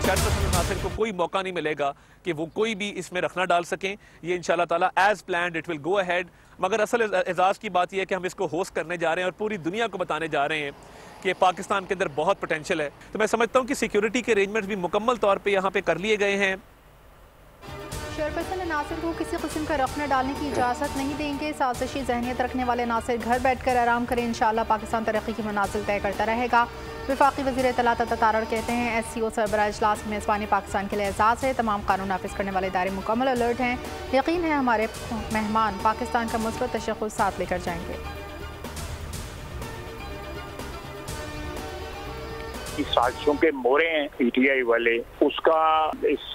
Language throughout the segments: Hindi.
शरपसंद नासिर को कोई मौका नहीं मिलेगा कि वो कोई भी इसमें रखना डाल सकें। ये इंशाल्लाह ताला as planned it will go ahead. मगर असल एजाज़ की बात यह है कि हम इसको होस्ट करने जा रहे हैं और पूरी दुनिया को बताने जा रहे हैं कि पाकिस्तान के अंदर बहुत पोटेंशियल है। तो मैं समझता हूँ कि सिक्योरिटी के अरेंजमेंट्स भी मुकम्मल तौर पर यहाँ पे कर लिए गए हैं। चेयरपर्सन नासिर को किसी किस्म का रखना डालने की इजाज़त नहीं देंगे। साजिशी जहनीत रखने वाले नासिर घर बैठ कर आराम करें, इंशाअल्लाह पाकिस्तान तरक्की की मनाजिल तय करता रहेगा। वफाकी वज़ीर इत्तलात तारड़ कहते हैं SCO सरबराह इजलास में मेज़बानी पाकिस्तान के लिए एजाज़ है। तमाम कानून नाफिज करने वाले इदारे मुकम्मल अलर्ट हैं। यकीन है हमारे मेहमान पाकिस्तान का मुस्बत तशख़्ख़ुस साथ लेकर जाएंगे। साजिशों के मोरे हैं PTI वाले, उसका इस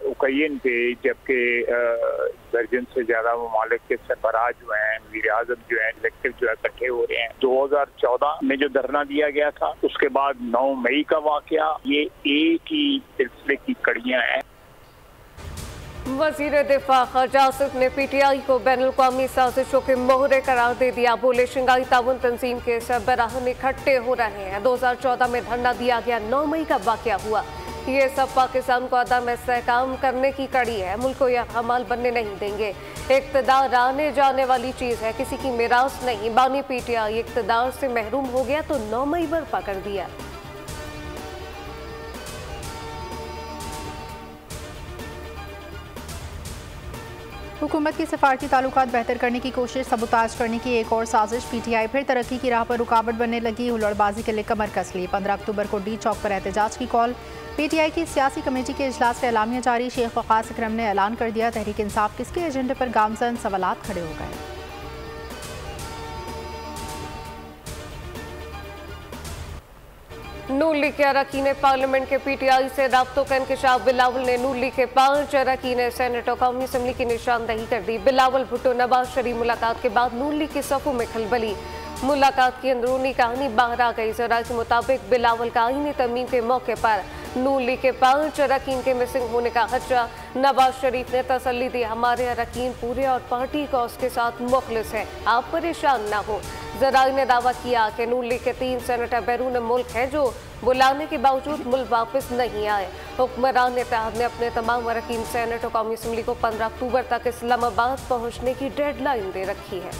उकैन पे जबकि दर्जन से ज्यादा ममालिक के सरबराह जो हैं, वज़ीर आज़म जो हैं, इलेक्टेड जो है इकट्ठे हो रहे हैं। 2014 में जो धरना दिया गया था, उसके बाद 9 मई का वाकया, ये एक ही सिलसिले की कड़ियां हैं। वज़ीर दिफा ख़ारजा आसिफ ने PTI को बैनुल-अक़वामी साजिशों के मोहरे करार दे दिया। बोले शंघाई ताउन तंजीम के सरबराह इकट्ठे हो रहे हैं। 2014 में धरना दिया गया, 9 मई का वाकया हुआ। ये सब पाकिस्तान को अदम इस्तेहकाम करने की कड़ी है। मुल्क को यह हमाल बनने नहीं देंगे। इक़्तिदार आने जाने वाली चीज़ है, किसी की मिरास नहीं। बानी PTI इक़्तिदार से महरूम हो गया तो 9 मई बर्पा कर दिया। हुकूमत के सफारती ताल्लुकात बेहतर करने की कोशिश, सबुताज करने की एक और साजिश। PTI फिर तरक्की की राह पर रुकावट बनने लगी। हुल्लड़बाजी के लिए कमर कस ली। 15 अक्टूबर को D चौक पर एहतजाज की कॉल। PTI की सियासी कमेटी के इजलास का एलामिया जारी। शेख वक़ास अकरम ने ऐलान कर दिया, तहरीक इंसाफ किसके एजेंडे पर गामजन सवालात खड़े हो गए। नून लीग के अरकान पार्लियामेंट के PTI से राब्तों का इंकशाफ। बिलावल ने नून लीग के 5 अरकान सेनेट और कौमी असम्बली की निशानदही कर दी। बिलावल भुट्टो नवाज शरीफ मुलाकात के बाद नून लीग के सफ़ों में खलबली। मुलाकात की अंदरूनी कहानी बाहर आ गई। ज़राए के मुताबिक बिलावल का आईनी तरमीम के मौके पर नून लीग के 5 अरकान के मिसिंग होने का खदशा। नवाज शरीफ ने तसल्ली दी, हमारे अरकान पूरे और पार्टी कॉज के साथ मुखलिस है, आप परेशान ना हो। ज़राए ने दावा किया कि नून लीग के 3 सेनेटर बैरून मुल्क हैं जो बुलाने के बावजूद मुल्क वापस नहीं आए। हुक्मरान इत्तेहाद ने अपने तमाम अरकान सेनेट और कौमी असम्बली को 15 अक्टूबर तक इस्लामाबाद पहुँचने की डेडलाइन दे रखी है।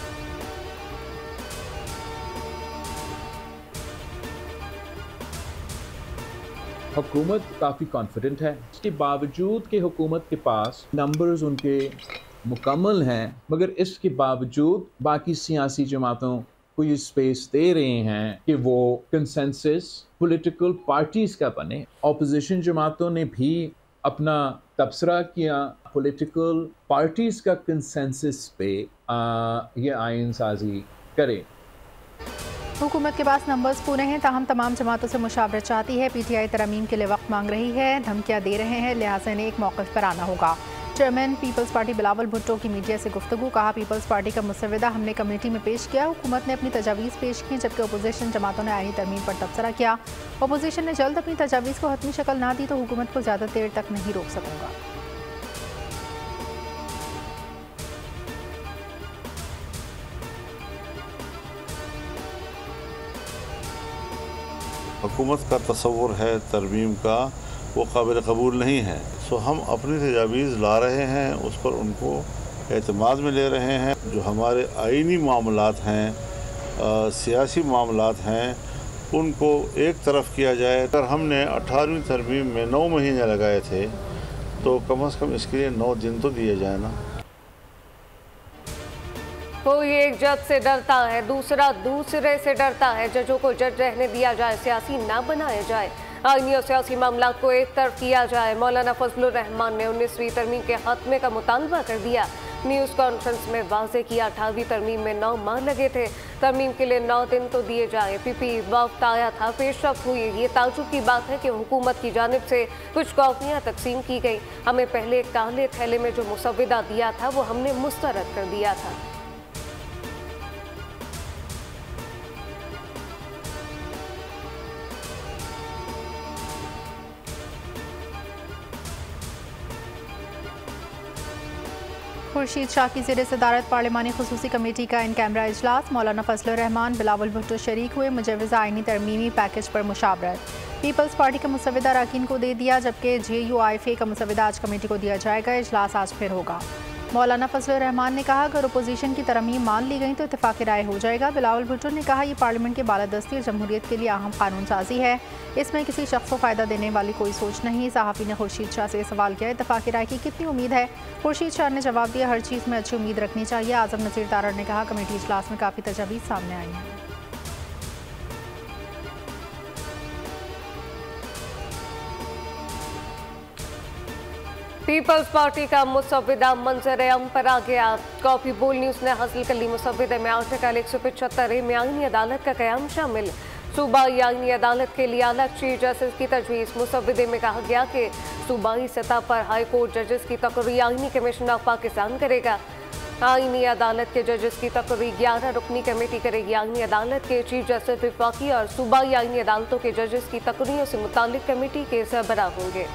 हुकूमत काफ़ी कॉन्फिडेंट है, इसके बावजूद कि हुकूमत के पास नंबर्स उनके मुकम्मल हैं, मगर इसके बावजूद बाकी सियासी जमातों को ये स्पेस दे रहे हैं कि वो कंसेंसस पॉलिटिकल पार्टीज़ का बने। ऑपोजिशन जमातों ने भी अपना तबसरा किया पॉलिटिकल पार्टीज़ का कंसेंसस पे ये आइन साजी करे। हुकूमत के पास नंबर्स पूरे हैं, ताहम तमाम जमातों से मुशावरत चाहती है। PTI तरमीम के लिए वक्त मांग रही है, धमकियाँ दे रहे हैं, लिहाजा इन्हें एक मौक़िफ़ पर आना होगा। Chairman peoples party Bilawal Bhutto की मीडिया से गुफ्तगू। कहा, पीपल्स पार्टी का मुसवदा हमने कमेटी में पेश किया, हुकूमत ने अपनी तजावीज़ पेश की, जबकि अपोजिशन जमातों ने आईनी तरमीम पर तबसरा किया। अपोजिशन ने जल्द अपनी तजावीज़ को हतमी शक्ल ना दी तो हुकूमत को ज़्यादा देर तक नहीं रोक सकूँगा। हुकूमत का तसव्वुर है तरमीम का, वो काबिल कबूल नहीं है। सो हम अपनी तजावीज़ ला रहे हैं, उस पर उनको एतमाद में ले रहे हैं। जो हमारे आइनी मामलात हैं, सियासी मामलात हैं, उनको एक तरफ किया जाए। अगर हमने 18वीं तरमीम में 9 महीने लगाए थे तो कम से कम इसके लिए 9 दिन तो दिए जाए ना। कोई एक जज से डरता है, दूसरा दूसरे से डरता है। जजों को जज रहने दिया जाए, सियासी ना बनाया जाए। आईनी और सियासी मामला को एक तरफ किया जाए। मौलाना फजलुर रहमान ने 19वीं तरमीम के खात्मे का मुतालबा कर दिया। न्यूज़ कॉन्फ्रेंस में वाज़े किया, 18वीं तरमीम में 9 माह लगे थे, तरमीम के लिए 9 दिन तो दिए जाए। PP वक्त आया था, पेशरफ हुई। ये ताजुब की बात है कि हुकूमत की जानिब से कुछ कॉपियाँ तकसीम की गई। हमें पहले काले थैले में जो मुसवदा दिया था वो हमने मुस्तरद कर दिया था। खुर्शीद शाह की ज़ेर सदारत पार्लिमानी खुसूसी कमेटी का इन कैमरा इजलास। मौलाना फजलुर रहमान, बिलावल भुट्टो शरीक हुए। मुजव्वज़ा आईनी तरमीमी पैकेज पर मुशावरत। पीपल्स पार्टी का मुसव्विदा अरकान को दे दिया, जबकि JUIFA का मुसव्विदा आज कमेटी को दिया जाएगा। इजलास आज फिर होगा। मौलाना फजलुर रहमान ने कहा, अगर अपोजिशन की तरमीम मान ली गई तो इत्तेफाक राय हो जाएगा। बिलावल भुट्टो ने कहा, यह पार्लियामेंट के बालादस्ती और जमहूरियत के लिए अहम कानून साजी है, इसमें किसी शख्स को फ़ायदा देने वाली कोई सोच नहीं। सहाफ़ी ने खुर्शीद शाह से सवाल किया, इत्तेफाक राय की कितनी उम्मीद है? खुर्शीद शाह ने जवाब दिया, हर चीज़ में अच्छी उम्मीद रखनी चाहिए। आज़म नसीर तारड़ ने कहा, कमेटी इजलास में काफ़ी तजावीज़ सामने आई हैं। पीपल्स पार्टी का मुसव्विदा मंजर-ए-आम पर आ गया। कॉपी बोल न्यूज़ ने हासिल कर ली मुसव्विदे में आर्टिकल 175 में आईनी अदालत का क़याम शामिल। सूबाई आईनी अदालत के लिए अलग चीफ जस्टिस की तजवीज़। मुसव्विदे में कहा गया कि सूबाई सतह पर हाई कोर्ट जजेस की तकरीर आईनी कमीशन ऑफ पाकिस्तान करेगा। आईनी अदालत के जजेस की तकरीर 11 रुकनी कमेटी करेगी। आईनी अदालत के चीफ जस्टिस विफाकी और सूबाई आईनी अदालतों के जजेस की तकरीरों से मुताल्लिक कमेटी के सरबराह होंगे।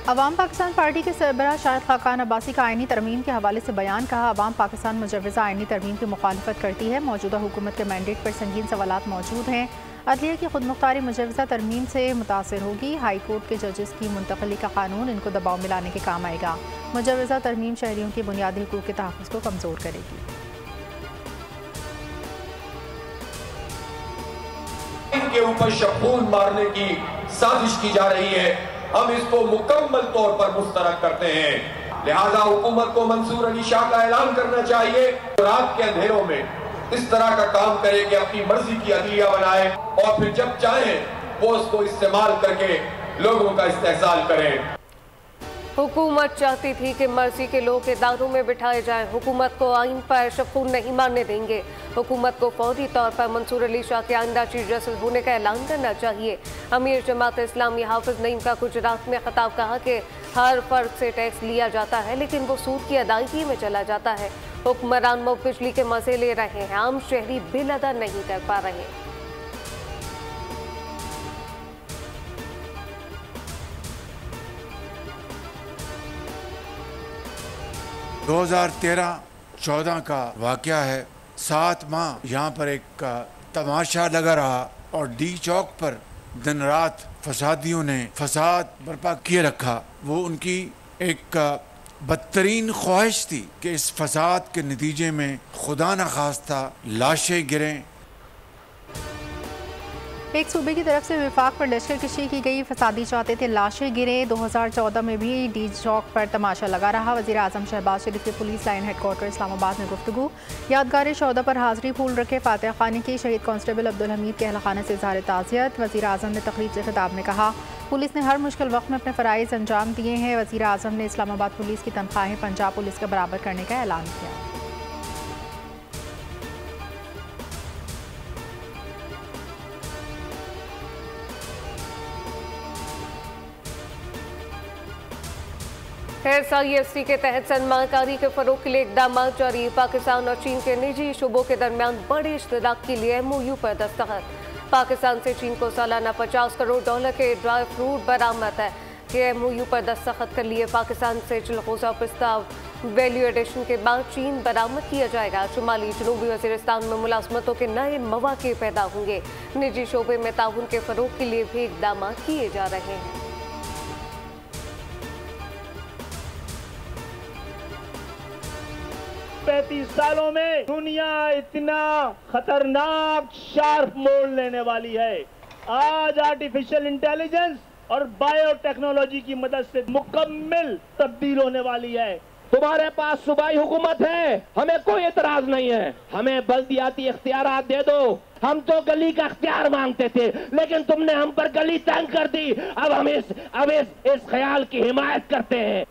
अवाम पाकिस्तान पार्टी के सरबराह शाहिद खाकान अब्बासी का आईनी तरमीम के हवाले से बयान। कहा, अवाम पाकिस्तान मुजव्वज़ा आईनी तरमीम की मुखालफत करती है। मौजूदा हुकूमत के मैंडेट पर संगीन सवालात मौजूद हैं। अदलिया की खुदमुख्तारी मुजव्वज़ा तरमीम से मुतासर होगी। हाई कोर्ट के जजेस की मुंतकली का कानून इनको दबाव में लाने के काम आएगा। मुजव्वज़ा तरमीम शहरियों के बुनियादी हुकूक के तहफ़्फ़ुज़ को कमज़ोर करेगी। इनके ऊपर शबून मारने की साजिश की जा रही है, हम इसको मुकम्मल तौर पर मुस्तरद करते हैं। लिहाजा हुकूमत को मंसूर अली शाह का ऐलान करना चाहिए, रात के अंधेरों में इस तरह का काम करे कि अपनी मर्जी की अदलिया बनाए और फिर जब चाहें वो उसको इस्तेमाल करके लोगों का इस्तेहसाल करें। हुकूमत चाहती थी कि मर्जी के लोग इदारों में बिठाए जाएं। हुकूमत को आइन पर शबून नहीं मानने देंगे। हुकूमत को फौरी तौर पर मंसूर अली शाह के आइंदा चीफ जस्टिस होने का ऐलान करना चाहिए। अमीर जमात इस्लामी हाफिज नईम का गुजरात में खिताब कहा कि हर फर्द से टैक्स लिया जाता है, लेकिन वो सूद की अदायगी में चला जाता है। हुक्मरान मुफ्त बिजली के मजे ले रहे हैं, आम शहरी बिल अदा नहीं कर पा रहे। 2013-14 का वाक़या है। 7 माह यहाँ पर एक तमाशा लगा रहा और डी चौक पर दिन रात फसादियों ने फसाद बर्पा किए रखा। वो उनकी एक बदतरीन ख्वाहिश थी कि इस फसाद के नतीजे में खुदा न खास्ता लाशें गिरें। एक सूबे की तरफ से विफाक पर लश्कर कशी की गई, फसादी चाहते थे लाशें गिरे। 2014 में भी डी चौक पर तमाशा लगा रहा। वज़ीर आज़म शहबाज शरीफ के पुलिस लाइन हेडक्वार्टर इस्लामाबाद में गुफ्तगू। यादगार शौदा पर हाज़री फूल रखे फातिहा खानी की। शहीद कांस्टेबल अब्दुल हमीद के अहल खाना से इज़हार ताज़ियत। वज़ीर आज़म ने तकरीब से खिताब में कहा, पुलिस ने हर मुश्किल वक्त में अपने फ़राइज़ अंजाम दिए हैं। वज़ीर आज़म ने इस्लामाबाद पुलिस की तनख्वाहें पंजाब पुलिस के बराबर करने का ऐलान किया। SIFC के तहत सरमाकारी के फरोग के लिए इकदाम जारी। पाकिस्तान और चीन के निजी शुबों के दरमियान बड़े इश्तराक के लिए MOU पर दस्तखत। पाकिस्तान से चीन को सालाना $50 करोड़ के ड्राई फ्रूट बरामद है कि MOU पर दस्तखत कर लिए। पाकिस्तान से चिलगोजा प्रस्ताव वैल्यू एडिशन के बाद चीन बरामद किया जाएगा। शुमाली जनूबी वज़ीरिस्तान में मुलाजमतों के नए मौके पैदा होंगे। निजी शोबे में ताउन के फरोग के लिए भी इकदाम किए जा रहे हैं। 35 सालों में दुनिया इतना खतरनाक शार्प मोड़ लेने वाली है। आज आर्टिफिशियल इंटेलिजेंस और बायोटेक्नोलॉजी की मदद से मुकम्मल तब्दील होने वाली है। तुम्हारे पास सूबाई हुकूमत है, हमें कोई एतराज नहीं है। हमें बल्दियाती इख्तियारात दे दो। हम तो गली का इख्तियार मांगते थे, लेकिन तुमने हम पर गली तंग कर दी। अब हम इस ख्याल की हिमायत करते हैं।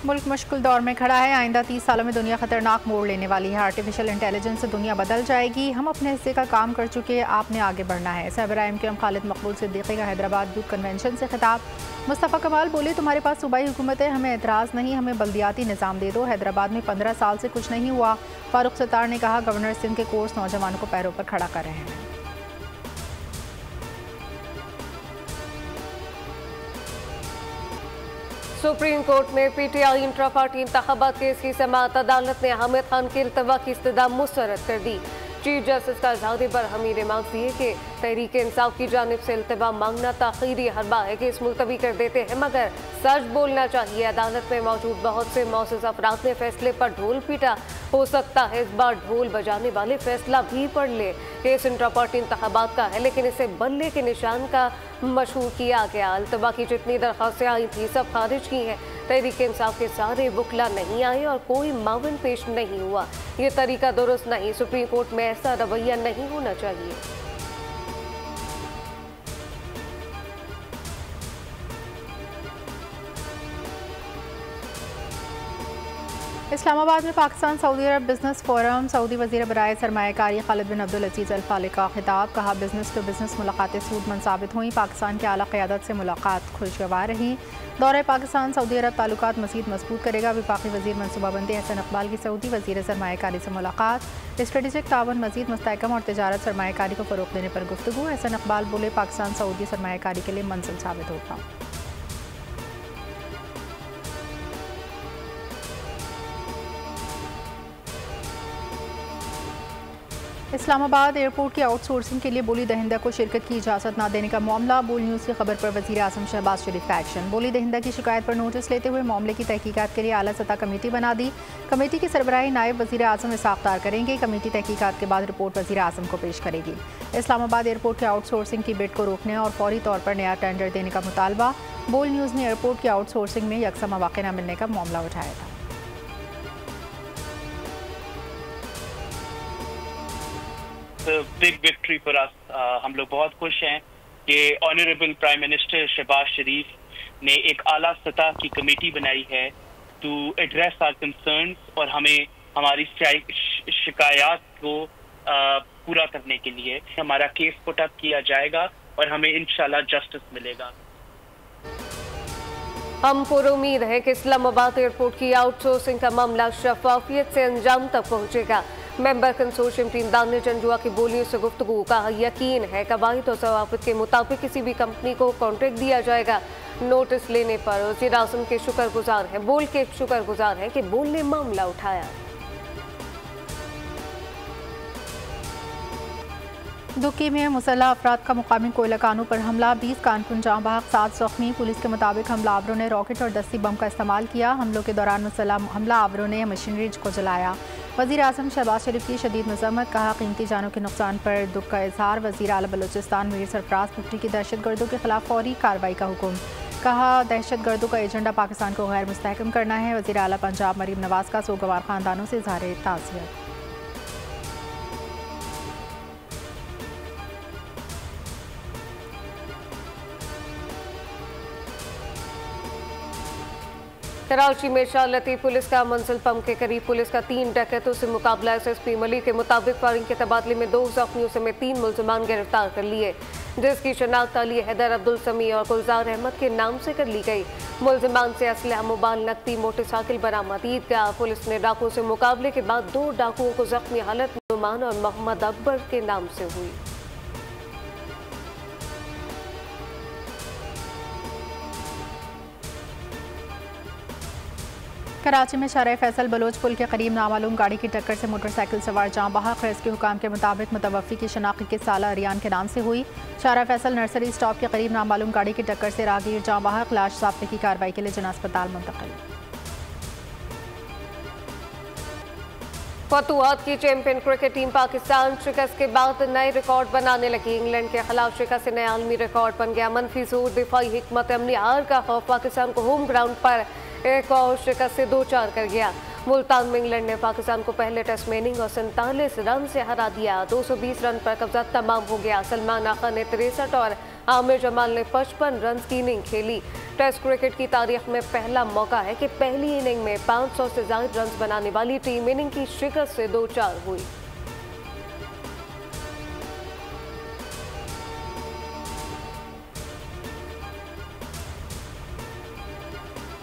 मुल्क मुश्किल दौर में खड़ा है। आइंदा 30 सालों में दुनिया खतरनाक मोड़ लेने वाली है। आर्टिफिशियल इंटेलिजेंस से दुनिया बदल जाएगी। हम अपने हिस्से का काम कर चुके, आपने आगे बढ़ना है। सरबराह MQM खालिद मकबूल सिद्दीकी का हैदराबाद यूथ कन्वेंशन से खिताब। मुस्तफ़ा कमाल बोले, तुम्हारे पास सूबाई हुकूमत है, हमें एतराज़ नहीं, हमें बल्दियाती निज़ाम दे दो। हैदराबाद में 15 साल से कुछ नहीं हुआ। फारूक सत्तार ने कहा, गवर्नर सिंध के कोर्स नौजवानों को पैरों पर खड़ा कर रहे हैं। सुप्रीम कोर्ट में पीटीआई इंट्रा पार्टी इंतखाबात केस की समाअत। अदालत ने हामिद खान की इल्तवा की इस्तदा मुस्तरद कर दी। चीफ जस्टिस का इजहार पर हमी रिमार्क दिए कि तहरीक इंसाफ की जानिब से इल्तवा मांगना ताखीरी हरबा है कि इस मुलतवी कर देते हैं, मगर सच बोलना चाहिए। अदालत में मौजूद बहुत से मौसूस अफराद ने फैसले पर ढोल पीटा। हो सकता है इस बार ढोल बजाने वाले फैसला भी पढ़ ले। केस इंट्रा पार्टी इंतखाबात का है, लेकिन इसे बल्ले के निशान का मशहूर किया गया। इल्तवा की जितनी दरख्वास्तें आई थी सब खारिज की हैं। तहरीक इंसाफ के सारे वकला नहीं आए और कोई मावन पेश नहीं हुआ। ये तरीका दुरुस्त नहीं। सुप्रीम कोर्ट में ऐसा रवैया नहीं होना चाहिए। इस्लामाबाद में पाकिस्तान सऊदी अरब बिजनेस फोरम। सऊदी वज़ीर बराए सरमायाकारी खालिद बिन अब्दुल अजीज़ अल फालिक का खिताब। कहा बिजनेस टू बिजनेस मुलाकातें सूदमंद साबित हुई। पाकिस्तान की आला क़यादत से मुलाकात खुशगवार रही। दौरे पाकिस्तान सऊदी अरब ताल्लुकात मज़ीद मजबूत करेगा। वफाकी वज़ीर मनसूबाबंदी हसन इकबाल की सऊदी वज़ीर सरमायाकारी से मुलाकात। स्ट्रेटेजिक तावन मज़ीद मुस्तहकम और तिजारत सरमायाकारी को फ़रोग़ देने पर गुफ्तगू। हसन इकबाल बोले पाकिस्तान सऊदी सरमायाकारी के लिए मंजिल साबित होगा। इस्लामाबाद एयरपोर्ट की आउटसोर्सिंग के लिए बोली दहिंदा को शिरकत की इजाज़त न देने का मामला। बोल न्यूज़ की खबर पर वज़ीर आज़म शहबाज शरीफ का एक्शन। बोली दहिंदा की शिकायत पर नोटिस लेते हुए मामले की तहकीकात के लिए आला सतह कमेटी बना दी। कमेटी की सरबराही नायब वज़ीर आज़म इसाक़ डार करेंगे। कमेटी तहकीकात के बाद रिपोर्ट वज़ीर आज़म को पेश करेगी। इस्लामाबाद एयरपोर्ट की आउटसोर्सिंग की बिड को रोकने और फौरी तौर पर नया टेंडर देने का मुतालबा। बोल न्यूज़ ने एयरपोर्ट की आउटसोर्सिंग में यकसा मौक़े न मिलने का मामला उठाया था। Big victory for us. हम लोग बहुत खुश हैं कि ऑनरेबल प्राइम मिनिस्टर शहबाज शरीफ ने एक आला सतह की कमेटी बनाई है टू एड्रेस आवर कंसर्न्स और हमें हमारी शिकायत को पूरा करने के लिए हमारा केस पुट अप किया जाएगा और हमें इंशाल्लाह जस्टिस मिलेगा। हम पुरुम्मीद है कि इस्लामाबाद एयरपोर्ट की आउटसोर्सिंग का मामला शफाफियत से अंजाम तक पहुंचेगा। Member consortium team Danish Janjua की बोलियों से गुफ्तगू। कहा यकीन है कवायद और ज़वाबित के मुताबिक किसी भी कंपनी को कॉन्ट्रैक्ट दिया जाएगा। नोटिस लेने पर वज़ीर आज़म के शुक्रगुजार हैं। बोल के शुक्रगुजार हैं कि बोल ने मामला उठाया। दुक्की में मुसल्ह अफराद का मुकामी कोयला कानों पर हमला। 20 कारकुन जाँ बहक, 7 ज़ख्मी। पुलिस के मुताबिक हमलावरों ने रॉकेट और दस्ती बम का इस्तेमाल किया। हमलों के दौरान मुसल्ह हमलावरों ने मशीनरी को जलाया। वज़ीर आज़म शहबाज शरीफ की शदीद मज़म्मत। कहा कीमती जानों के नुकसान पर दुख का इजहार। वज़ीर आला बलूचिस्तान मीर सरफराज भुट्टी की दहशत गर्दों के खिलाफ फौरी कार्रवाई का हुक्म। कहा दहशत गर्दों का एजेंडा पाकिस्तान को गैर मुस्तहकम करना है। वज़ीर आला पंजाब मरीम नवाज का सोगवार ख़ानदानों से इज़हार ताज़ियत। कराची में शाह लतीफ़ पुलिस का मंजिल पंप के करीब पुलिस का 3 डकैतों से मुकाबला। SSP मलिक के मुताबिक फायरिंग के तबादले में 2 ज़ख्मियों समेत 3 मुलजमान गिरफ्तार कर लिए, जिसकी शनाख्त अली हैदर, अब्दुल समी और गुलजार अहमद के नाम से कर ली गई। मुलजमान से असलहा, मोबाइल, नकदी, मोटरसाइकिल बरामद। ईदगाह पुलिस ने डाकुओं से मुकाबले के बाद 2 डाकुओं को जख्मी हालत में नुमान और मोहम्मद अकबर के नाम से हुई। कराची में शाह फैसल बलोच पुल के करीब नामालूम गाड़ी की टक्कर से मोटरसाइकिल सवार जाँ बहक। रेस्क्यू हुकाम के मुताबिक मुतवफ़ी की शनाख्त के साला अरियान के नाम से हुई। शाह फैसल नर्सरी स्टॉप के करीब नामालूम गाड़ी की टक्कर से राहगीर जाँ बहक। लाश ज़ाब्ते की कार्रवाई के लिए जना अस्पताल मुंतकिल। फतुहात की चैंपियन क्रिकेट टीम पाकिस्तान शिकस्त के बाद नए रिकॉर्ड बनाने लगी। इंग्लैंड के खिलाफ शिकस्त से नया आलमी रिकॉर्ड बन गया। मनफी जोर, दिफाई हिकमत अमली, हार का खौफ पाकिस्तान को होम ग्राउंड पर एक और शिकस्त से 2-4 कर गया। मुल्तान में इंग्लैंड ने पाकिस्तान को पहले टेस्ट में इनिंग और 47 रन से हरा दिया। 220 रन पर कब्जा तमाम हो गया। सलमान आखा ने 63 और आमिर जमाल ने 55 रन की इनिंग खेली। टेस्ट क्रिकेट की तारीख में पहला मौका है कि पहली इनिंग में 500 से ज्यादा रन बनाने वाली टीम इनिंग की शिकस्त से 2-4 हुई।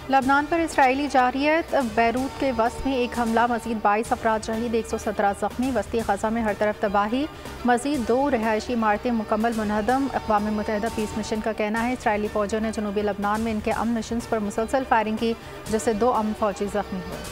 लबनान पर इसराइली जारियत, बैरूत के वस्त में एक हमला, मजीद 22 अफराद शहीद, 117 जख्मी। वस्ती गजा में हर तरफ तबाही, मजीद 2 रिहायशी इमारतें मुकम्मल मुनहदम। अक़वाम मुत्तहिदा पीस मिशन का कहना है इसराइली फ़ौजों ने जनूबी लबनान में इनके अमन मिशंस पर मुसलसल फायरिंग की, जिससे 2 अमन फ़ौजी जख्मी हुए।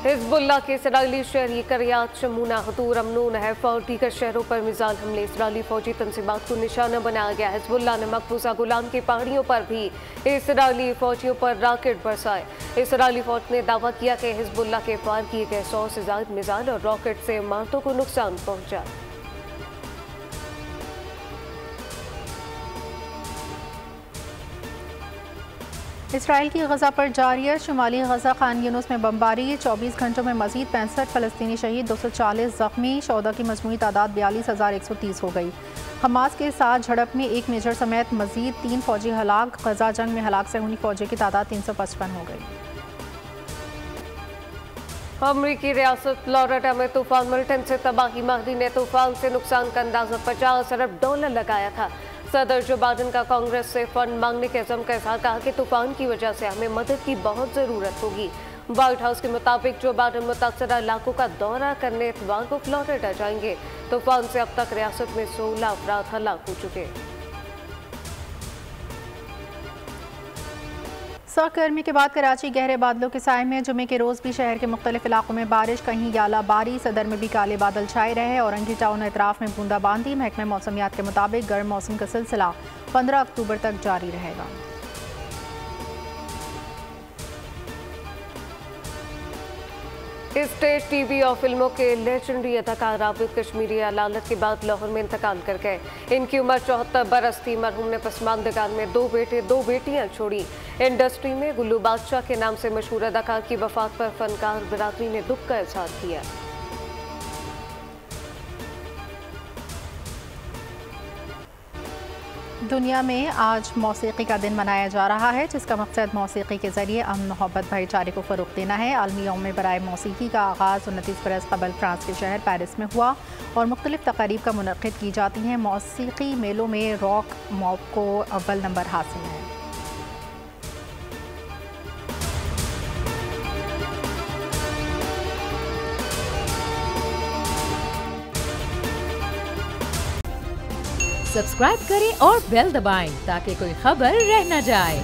हिज़्बुल्लाह के इसराइली शहरी करियात शमूना, हतूर, अमनून, हैफा और दीगर शहरों पर मिसाइल हमले, इसराइली फौजी तंजीमात को निशाना बनाया गया। हिज़्बुल्लाह ने मकबूजा गुलान की पहाड़ियों पर भी इसराइली फौजियों पर रॉकेट बरसाए। इसराइली फौज ने दावा किया कि हिज़्बुल्लाह के फायर किए गए 100 से ज़ायद मिसाइल और रॉकेट से इमारतों को नुकसान पहुंचा। इसराइल की गजा पर जारी शुमाली गजा खान यूनुस में बमबारी, 24 घंटों में मजीद 65 फ़लस्तीनी शहीद, 240 जख्मी। शोदा की मजमूई तादाद 42,130 हो गई। हमास के साथ झड़प में एक मेजर समेत मजीद 3 फौजी हलाक। गजा जंग में हलाक सहूनी फौजी की तादाद 355 हो गई। अमरीकी रियासत फ्लोरिडा में तूफान मिल्टन से तबाही, महदी ने तूफान से नुकसान का अंदाजा $50 अरब लगाया था। सदर जो बाइडेन का कांग्रेस से फंड मांगने के अज़म का इज़हार, कहा कि तूफान की वजह से हमें मदद की बहुत ज़रूरत होगी। व्हाइट हाउस के मुताबिक जो बाइडेन मुतासरा इलाकों का दौरा करने इतवार को फ्लोरिडा जाएंगे। तूफान से अब तक रियासत में 16 अफराद हलाक हो चुके। सख्त गर्मी के बाद कराची गहरे बादलों के साए में, जुमे के रोज़ भी शहर के मुख्तलिफ इलाकों में बारिश, कहीं यालाबारी। सदर में भी काले बादल छाए रहे। औरंगी टाउन अतराफ में बूंदाबांदी। महकमे मौसमियात के मुताबिक गर्म मौसम का सिलसिला 15 अक्टूबर तक जारी रहेगा। स्टेट टीवी और फिल्मों के लेजेंडरी अदाकार आबिद कश्मीरी अलालत के बाद लाहौर में इंतकाल कर गए। इनकी उम्र 74 बरस थी। मरहूम ने पसमानदगान में 2 बेटे 2 बेटियां छोड़ी। इंडस्ट्री में गुल्लू बादशाह के नाम से मशहूर अदाकार की वफात पर फनकार बिरादरी ने दुख का इजहार किया। दुनिया में आज मौसीकी का दिन मनाया जा रहा है, जिसका मकसद मौसीकी के ज़रिए अमन, मोहब्बत, भाईचारे को फ़रोग़ देना है। आलमी यौम बराए मौसीकी का आगाज़ 29 बरस कबल फ्रांस के शहर पेरिस में हुआ और मुख्तलिफ तक़ारीब का मुनक़िद की जाती हैं। मौसीकी मेलों में रॉक मॉब को अव्वल नंबर हासिल है। सब्सक्राइब करें और बेल दबाएं ताकि कोई खबर रह न जाए।